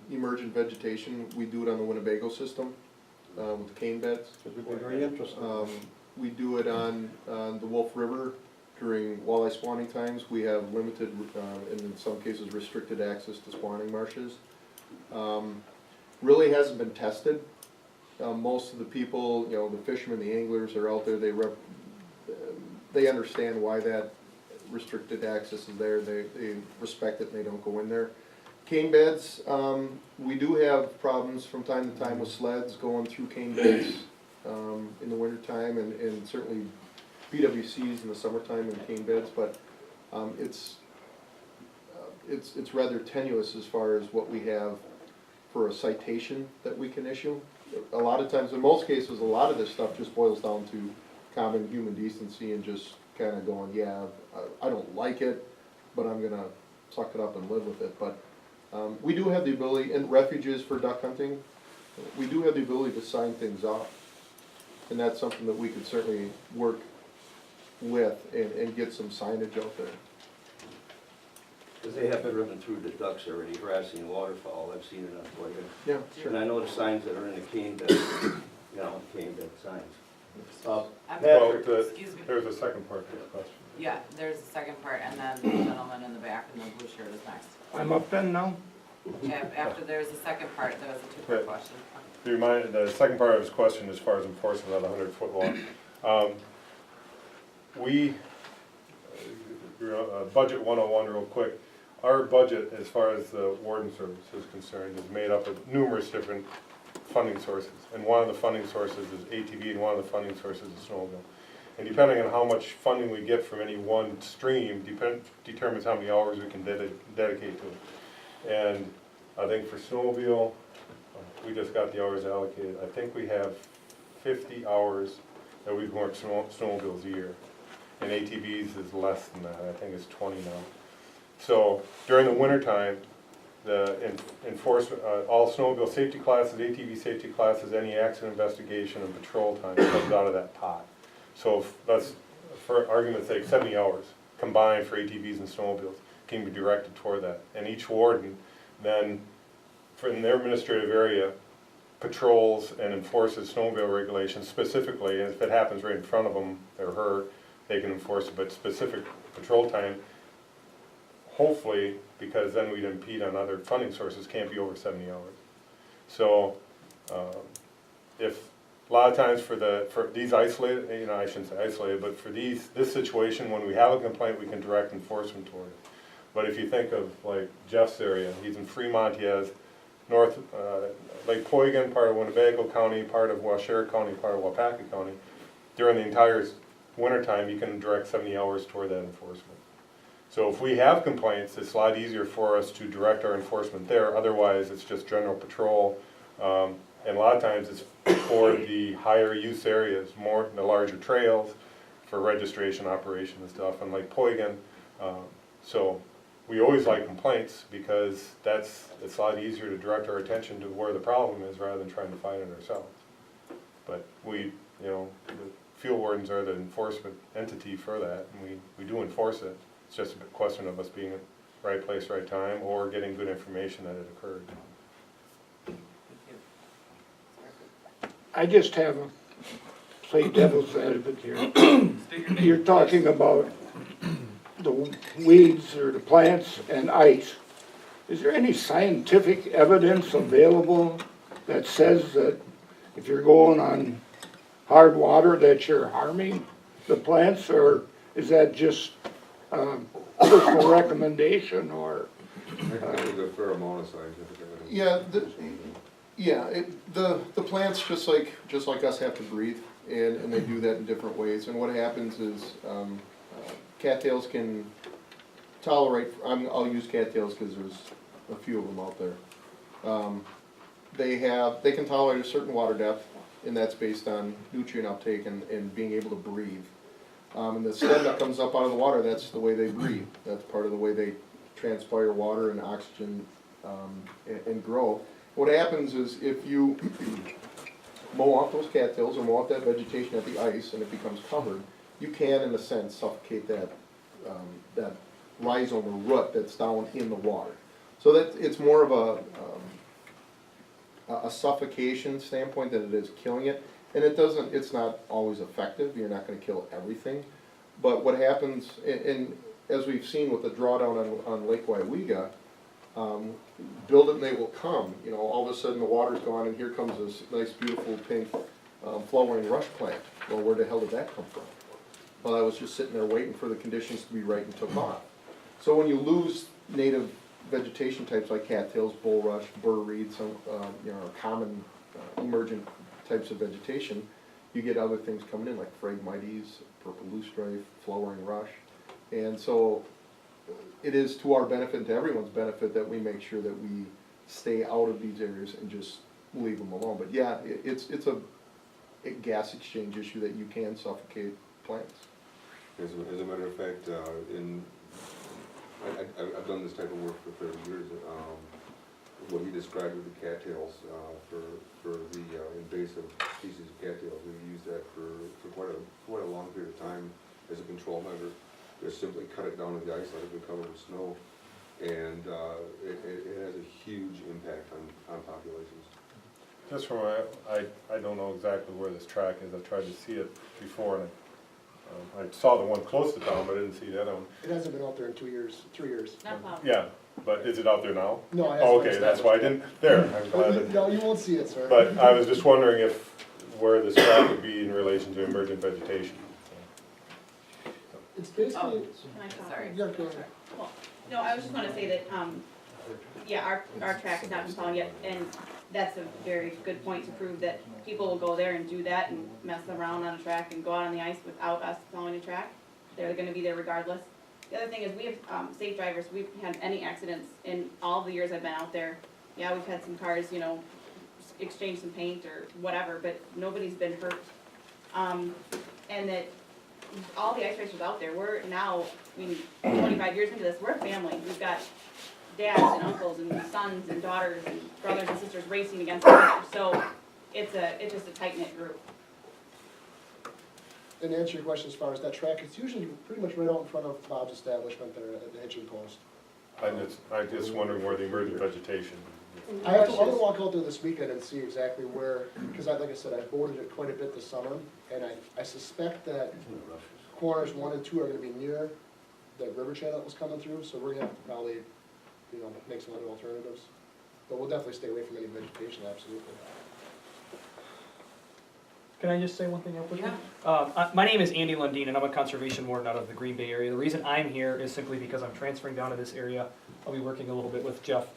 emergent vegetation. We do it on the Weyauwega system with the cane beds. It would be very interesting. We do it on the Wolf River during walleye spawning times. We have limited, and in some cases restricted access to spawning marshes. Really hasn't been tested. Most of the people, you know, the fishermen, the anglers are out there, they understand why that restricted access is there, they respect it and they don't go in there. Cane beds, we do have problems from time to time with sleds going through cane beds in the wintertime, and certainly PWCs in the summertime in cane beds, but it's rather tenuous as far as what we have for a citation that we can issue. A lot of times, in most cases, a lot of this stuff just boils down to common human decency and just kind of going, yeah, I don't like it, but I'm gonna suck it up and live with it. But we do have the ability, in refuges for duck hunting, we do have the ability to sign things off. And that's something that we could certainly work with and get some signage out there. Because they have been ripping through the ducks already, harassing the waterfowl, I've seen it on Weyauwega. Yeah, sure. And I know the signs that are in the cane bed, you know, cane bed signs. Well, Patrick, Excuse me. there's a second part to the question. Yeah, there's the second part, and then the gentleman in the back in the blue shirt is next. I'm up then now? After there's the second part, there was a two-part Right. question. The second part of his question, as far as enforcement of the 100-foot wall. Budget 101 real quick. Our budget, as far as the warden service is concerned, is made up of numerous different funding sources. And one of the funding sources is ATV, and one of the funding sources is snowmobile. And depending on how much funding we get from any one stream, determines how many hours we can dedicate to it. And I think for snowmobile, we just got the hours allocated. I think we have 50 hours that we've worked snowmobiles a year. And ATVs is less than that. I think it's 20 now. So during the wintertime, the enforcement, all snowmobile safety classes, ATV safety classes, any accident investigation and patrol time comes out of that pot. So that's, for argument's sake, 70 hours combined for ATVs and snowmobiles can be directed toward that. And each warden then, in their administrative area, patrols and enforces snowmobile regulations specifically. And if it happens right in front of them or her, they can enforce it, but specific patrol time, hopefully, because then we'd impede on other funding sources, can't be over 70 hours. So, if, a lot of times for these isolated, you know, I shouldn't say isolated, but for this situation, when we have a complaint, we can direct enforcement toward it. But if you think of like Jeff's area, he's in Fremont, he has North, Lake Poygan, part of Weyauwega County, part of Weyauwega County, part of Weyauwega County. During the entire wintertime, you can direct 70 hours toward that enforcement. So if we have complaints, it's a lot easier for us to direct our enforcement there. Otherwise, it's just general patrol. And a lot of times it's for the higher use areas, more the larger trails for registration operation and stuff, and like Poygan. So we always like complaints because it's a lot easier to direct our attention to where the problem is rather than trying to find it ourselves. But we, you know, the field wardens are the enforcement entity for that, and we do enforce it. It's just a question of us being at the right place, right time, or getting good information that it occurred. I just have a, play devil's advocate here. State your name. You're talking about the weeds or the plants and ice. Is there any scientific evidence available that says that if you're going on hard water that you're harming the plants, or is that just personal recommendation, or? I think there's a fair amount of scientific evidence. The plants just like us have to breathe, and they do that in different ways. And what happens is cattails can tolerate. I'll use cattails because there's a few of them out there. They can tolerate a certain water depth, and that's based on nutrient uptake and being able to breathe. And the stem that comes up out of the water, that's the way they breathe. That's part of the way they transpire water and oxygen and grow. What happens is if you mow off those cattails or mow off that vegetation at the ice and it becomes covered, you can, in a sense, suffocate that rhizome or root that's down in the water. So that it's more of a suffocation standpoint than it is killing it. And it's not always effective. You're not going to kill everything. But what happens, and as we've seen with the drawdown on Lake Weyauwega, build it and they will come. You know, all of a sudden the water's gone and here comes this nice, beautiful pink flowering rush plant. Well, where the hell did that come from? Well, I was just sitting there waiting for the conditions to be right and took off. So when you lose native vegetation types like cattails, bulrush, burr reed, some common emergent types of vegetation, you get other things coming in like phragmites, purple loosestrife, flowering rush. And so it is to our benefit and to everyone's benefit that we make sure that we stay out of these areas and just leave them alone. But yeah, it's a gas exchange issue that you can suffocate plants. As a matter of fact, I've done this type of work for 30 years. What he described with the cattails, for the invasive species of cattails, we used that for quite a long period of time as a control measure. Just simply cut it down to the ice, let it be covered with snow, and it has a huge impact on populations. Just from I don't know exactly where this track is. I tried to see it before, and I saw the one close to town, but I didn't see the other one. It hasn't been out there in 3 years. Not plowed. Yeah, but is it out there now? No, it hasn't Oh, been okay, that's why I didn't. There, I'm glad that. No, you won't see it, sir. But I was just wondering where this track would be in relation to emergent vegetation. It's basically, Can I talk? Sorry. yeah, go ahead. Well, no, I was just gonna say that, yeah, our track has not been plowed yet, and that's a very good point to prove that people will go there and do that and mess around on a track and go out on the ice without us plowing a track. They're gonna be there regardless. The other thing is, we have, safe drivers. We've had any accidents in all the years I've been out there. Yeah, we've had some cars, exchange some paint or whatever, but nobody's been hurt. And that all the ice racers out there, we're now, 25 years into this, we're a family. We've got dads and uncles and sons and daughters and brothers and sisters racing against each other. So it's just a tight-knit group. And to answer your question as far as that track, it's usually pretty much right out in front of Bob's establishment there at the hitching post. I'm just wondering where the emergent vegetation. I'm gonna walk out there this weekend and see exactly where, because like I said, I boarded it quite a bit this summer, and I suspect that corners 1 and 2 are gonna be near the river channel that was coming through, so we're gonna have to probably, make some other alternatives. But we'll definitely stay away from any vegetation, absolutely. Can I just say one thing real quick? Yeah. My name is Andy Lundeen, and I'm a conservation warden out of the Green Bay area. The reason I'm here is simply because I'm transferring down to this area. I'll be working a little bit with Jeff.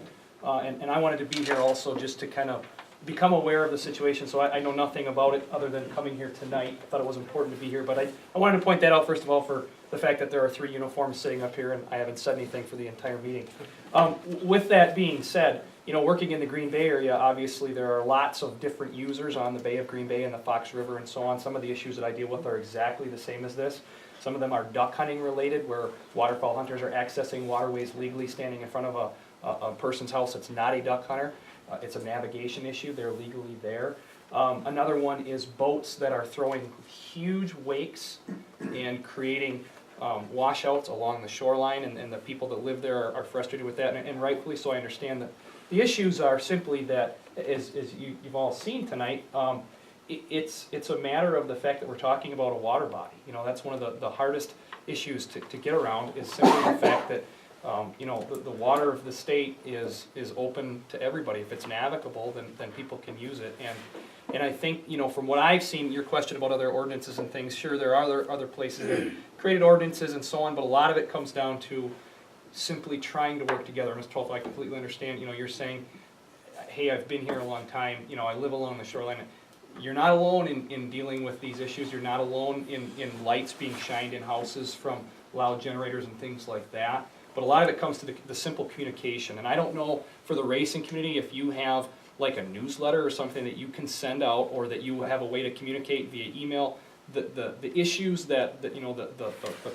And I wanted to be here also just to kind of become aware of the situation, so I know nothing about it other than coming here tonight. I thought it was important to be here, but I wanted to point that out first of all for the fact that there are 3 uniforms sitting up here, and I haven't said anything for the entire meeting. With that being said, working in the Green Bay area, obviously there are lots of different users on the Bay of Green Bay and the Fox River and so on. Some of the issues that I deal with are exactly the same as this. Some of them are duck hunting related, where waterfowl hunters are accessing waterways legally, standing in front of a person's house that's not a duck hunter. It's a navigation issue, they're legally there. Another one is boats that are throwing huge wakes and creating washouts along the shoreline, and the people that live there are frustrated with that, and rightfully so. I understand that. The issues are simply that, as you've all seen tonight, it's a matter of the fact that we're talking about a water body. That's one of the hardest issues to get around, is simply the fact that the water of the state is open to everybody. If it's navigable, then people can use it. And I think, from what I've seen, your question about other ordinances and things, sure, there are other places that created ordinances and so on, but a lot of it comes down to simply trying to work together. Ms. Tolfa, I completely understand, you're saying, hey, I've been here a long time, I live along the shoreline. You're not alone in dealing with these issues. You're not alone in lights being shined in houses from loud generators and things like that. But a lot of it comes to the simple communication. And I don't know, for the racing community, if you have like a newsletter or something that you can send out, or that you have a way to communicate via email, the issues that the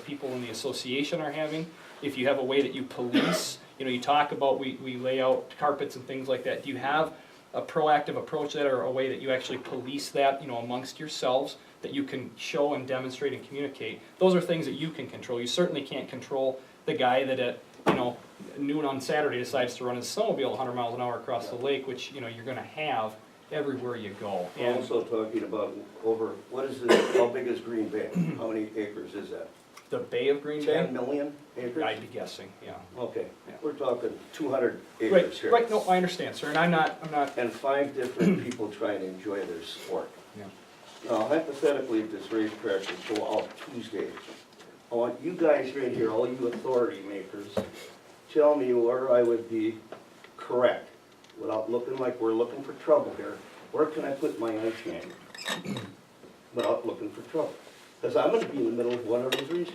people in the association are having. If you have a way that you police, you talk about, we lay out carpets and things like that. Do you have a proactive approach to that, or a way that you actually police that, amongst yourselves, that you can show and demonstrate and communicate? Those are things that you can control. You certainly can't control the guy that at noon on Saturday decides to run his snowmobile 100 miles an hour across the lake, which you're going to have everywhere you go. We're also talking about what is this, how big is Green Bay? How many acres is that? The Bay of Green Bay? 10 million acres? I'd be guessing, yeah. Okay, Yeah. we're talking 200 acres here. Right, no, I understand, sir, and I'm not. And 5 different people trying to enjoy their sport. Yeah. Now, hypothetically, if this racetrack would go out Tuesday, I want you guys right here, all you authority makers, tell me where I would be correct, without looking like we're looking for trouble here. Where can I put my ice man without looking for trouble? Because I'm gonna be in the middle of one of those races.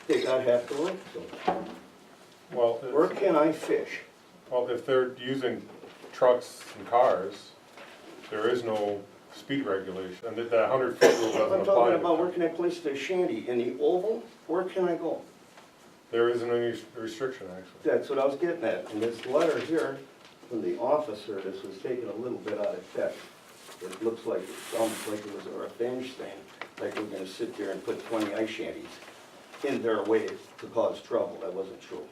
They got half the lake, so Well, where can I fish? well, if they're using trucks and cars, there is no speed regulation, and that 100-foot rule doesn't I'm apply. talking to about them. where can I place the shanty? In the oval, where can I go? There isn't any restriction, actually. That's what I was getting at. And this letter here from the officer, this was taken a little bit out of text. It looks like, it's almost like it was a revenge thing, like we're gonna sit there and put 20 ice shanties in their way to cause trouble. That wasn't true,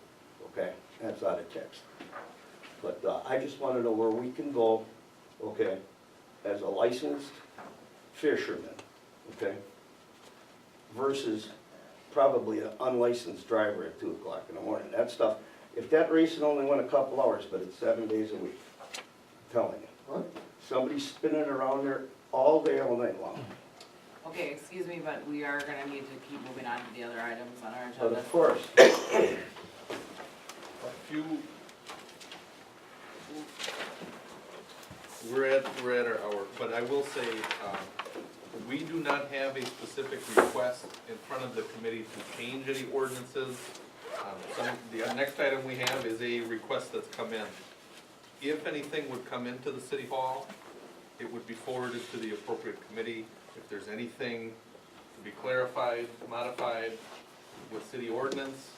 okay? That's out of text. But I just wanna know where we can go, okay, as a licensed fisherman, okay, versus probably an unlicensed driver at 2 o'clock in the morning. That stuff, if that racing only went a couple hours, but it's 7 days a week, I'm telling you. What? Somebody's spinning around there all day, all night long. Okay, excuse me, but we are gonna need to keep moving on to the other items on our But agenda. of course, We're at our hour, but I will say, we do not have a specific request in front of the committee to change any ordinances. The next item we have is a request that's come in. If anything would come into the city hall, it would be forwarded to the appropriate committee. If there's anything to be clarified, modified with city ordinance,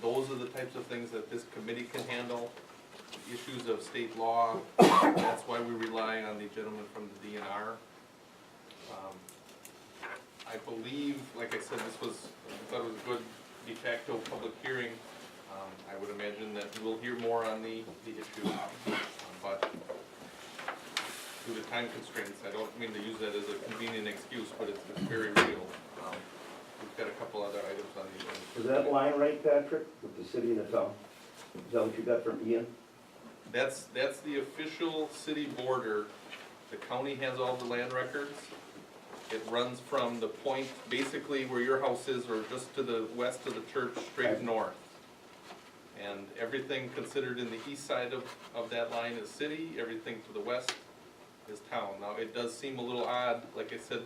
those are the types of things that this committee can handle. Issues of state law, that's why we rely on the gentleman from the DNR. I believe, like I said, I thought it was a good de facto public hearing. I would imagine that we'll hear more on the issue, but due to time constraints, I don't mean to use that as a convenient excuse, but it's very real. We've got a couple other items on the agenda. Is that line right, Patrick, with the city and the town? Is that what you got from Ian? That's the official city border. The county has all the land records. It runs from the point, basically where your house is, or just to the west of the church, straight north. And everything considered in the east side of that line is city, everything to the west is town. Now, it does seem a little odd, like I said,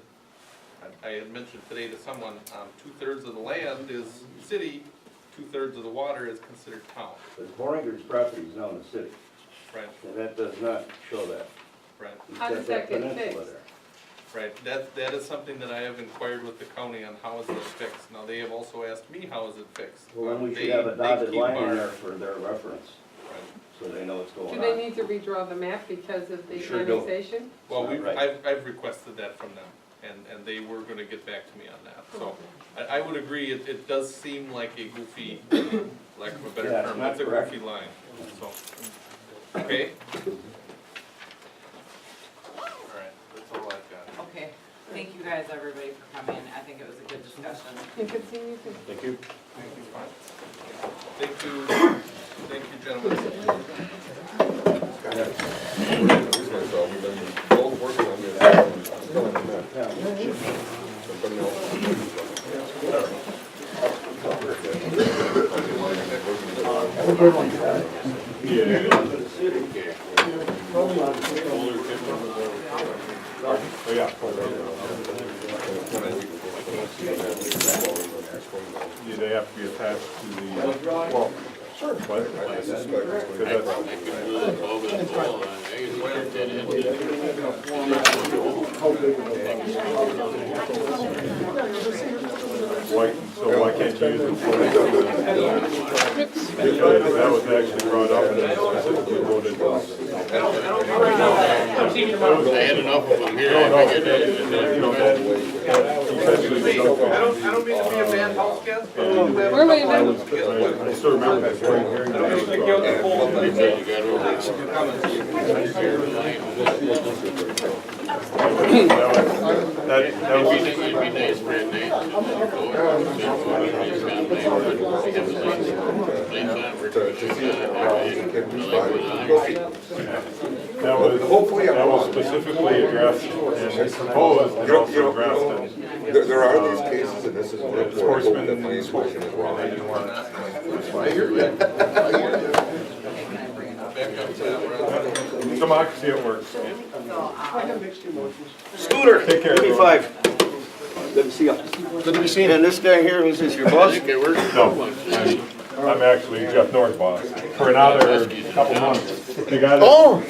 I had mentioned today to someone, 2/3 of the land is city, 2/3 of the water is considered town. But Boringer's property is now in the city, Right, and that does not show that. right. He's How got does that get peninsula fixed? there. Right, that is something that I have inquired with the county on how is this fixed. Now, they have also asked me how is it fixed. Well, then we They- should have a they dotted keep line in our- there for their reference, Right. so they know what's going Do on. they need to redraw the map because of the Sure do. annexation? Well, Not right. I've requested that from them, and they were gonna get back to me on that. So, I would agree, it does seem like a goofy, lack of a better Yeah, it's term, not it's a correct. goofy line, so. Okay? All right, that's all I've got. Okay, thank you guys, everybody, for coming. I think it was a good discussion. And good seeing you too. Thank you. Thank you, gentlemen. We've been both working on this. Still in the net. Somebody else. Oh, yeah. Yeah, they have to be attached to the, well, sure, but I suspect it's because gonna be that's, why can't you use it for because that was actually brought up and then specifically voted. I had enough of them here. I figured that, You know, that, essentially, I don't mean to be a bad house guest, but Where were you I been? was, I still remember that spring hearing. that was brought up. because you got That was, it'd be nice, Brad, nice. that was specifically addressed and proposed and also addressed in There are these cases, and this is one of the where I hope that my intuition is wrong. democracy at work. Scooter, Take care, 55. Good to see you. Good to be seen. And this guy here, who's this, your boss? No, I'm actually Jeff North's boss for another couple months. They got it. Oh!